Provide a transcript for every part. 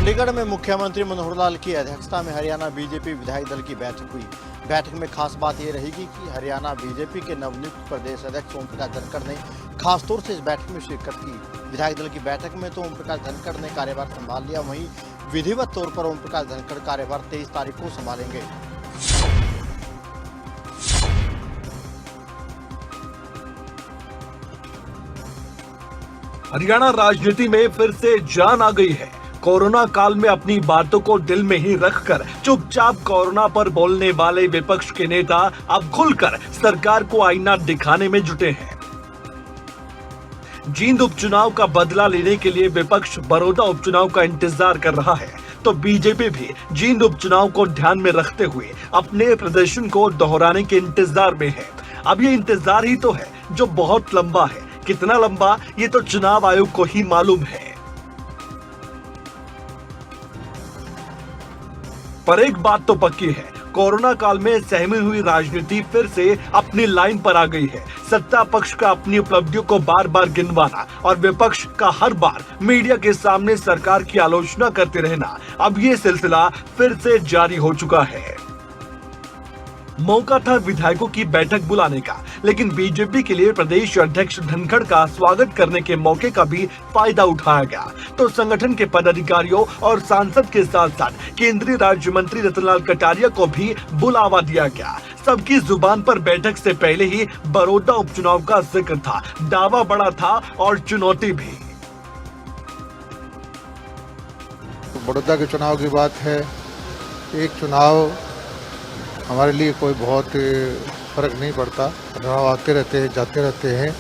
चंडीगढ़ में मुख्यमंत्री मनोहर लाल की अध्यक्षता में हरियाणा बीजेपी विधायक दल की बैठक हुई। बैठक में खास बात यह रहेगी कि हरियाणा बीजेपी के नवनियुक्त प्रदेश अध्यक्ष ओम प्रकाश धनखड़ ने खासतौर से इस बैठक में शिरकत की। विधायक दल की बैठक में तो ओम प्रकाश धनखड़ ने कार्यभार संभाल लिया, वहीं विधिवत तौर पर ओम प्रकाश धनखड़ कार्यभार 23 तारीख को संभालेंगे। हरियाणा राजनीति में फिर से जान आ गई है। कोरोना काल में अपनी बातों को दिल में ही रखकर चुपचाप कोरोना पर बोलने वाले विपक्ष के नेता अब खुलकर सरकार को आईना दिखाने में जुटे हैं। जींद उपचुनाव का बदला लेने के लिए विपक्ष बड़ौदा उपचुनाव का इंतजार कर रहा है, तो बीजेपी भी जींद उपचुनाव को ध्यान में रखते हुए अपने प्रदर्शन को दोहराने के इंतजार में है। अब ये इंतजार ही तो है जो बहुत लंबा है। कितना लंबा ये तो चुनाव आयोग को ही मालूम है। पर एक बात तो पक्की है, कोरोना काल में सहमी हुई राजनीति फिर से अपनी लाइन पर आ गई है। सत्ता पक्ष का अपनी उपलब्धियों को बार बार गिनवाना और विपक्ष का हर बार मीडिया के सामने सरकार की आलोचना करते रहना, अब ये सिलसिला फिर से जारी हो चुका है। मौका था विधायकों की बैठक बुलाने का, लेकिन बीजेपी के लिए प्रदेश अध्यक्ष धनखड़ का स्वागत करने के मौके का भी फायदा उठाया गया। तो संगठन के पदाधिकारियों और सांसद के साथ साथ केंद्रीय राज्य मंत्री रतनलाल कटारिया को भी बुलावा दिया गया। सबकी जुबान पर बैठक से पहले ही बड़ौदा उपचुनाव का जिक्र था। दावा बड़ा था और चुनौती भी। बड़ौदा के चुनाव की बात है। एक चुनाव हमारे लिए कोई बहुत फर्क नहीं पड़ता। चुनाव आते रहते हैं, जाते रहते हैं।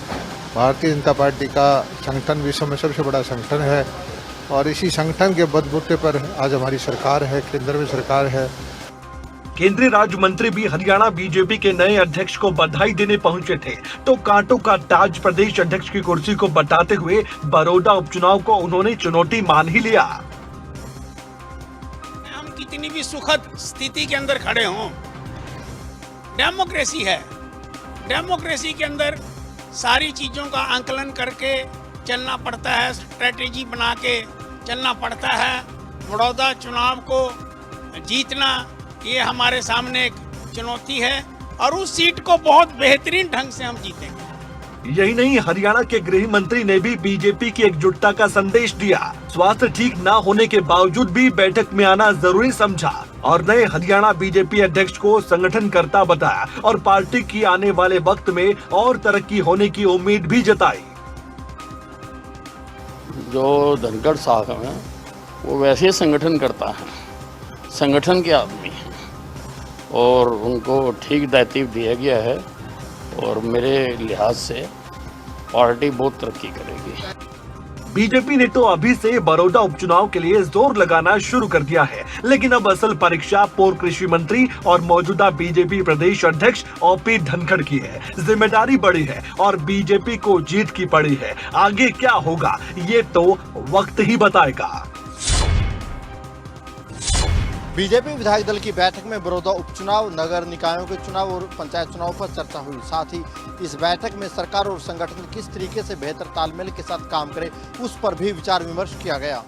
भारतीय जनता पार्टी का संगठन विश्व में सबसे बड़ा संगठन है और इसी संगठन के बलबूते पर आज हमारी सरकार है, केंद्र में सरकार है। केंद्रीय राज्य मंत्री भी हरियाणा बीजेपी के नए अध्यक्ष को बधाई देने पहुंचे थे, तो कांटों का ताज प्रदेश अध्यक्ष की कुर्सी को बताते हुए बड़ौदा उपचुनाव को उन्होंने चुनौती मान ही लिया। हम कितनी भी सुखद स्थिति के अंदर खड़े हों, डेमोक्रेसी है। डेमोक्रेसी के अंदर सारी चीज़ों का आंकलन करके चलना पड़ता है, स्ट्रेटेजी बना के चलना पड़ता है। बड़ौदा चुनाव को जीतना ये हमारे सामने एक चुनौती है और उस सीट को बहुत बेहतरीन ढंग से हम जीतेंगे। यही नहीं, हरियाणा के गृह मंत्री ने भी बीजेपी की एकजुटता का संदेश दिया। स्वास्थ्य ठीक न होने के बावजूद भी बैठक में आना जरूरी समझा और नए हरियाणा बीजेपी अध्यक्ष को संगठनकर्ता बताया और पार्टी की आने वाले वक्त में और तरक्की होने की उम्मीद भी जताई। जो धनखड़ साहब हैं वो वैसे संगठन करता है, संगठन के आदमी हैं और उनको ठीक दायित्व दिया गया है और मेरे लिहाज से पार्टी बहुत तरक्की करेगी। बीजेपी ने तो अभी से बड़ौदा उपचुनाव के लिए जोर लगाना शुरू कर दिया है, लेकिन अब असल परीक्षा पूर्व कृषि मंत्री और मौजूदा बीजेपी प्रदेश अध्यक्ष ओपी धनखड़ की है। जिम्मेदारी बड़ी है और बीजेपी को जीत की पड़ी है। आगे क्या होगा ये तो वक्त ही बताएगा। बीजेपी विधायक दल की बैठक में बड़ौदा उपचुनाव, नगर निकायों के चुनाव और पंचायत चुनाव पर चर्चा हुई। साथ ही इस बैठक में सरकार और संगठन किस तरीके से बेहतर तालमेल के साथ काम करे, उस पर भी विचार विमर्श किया गया।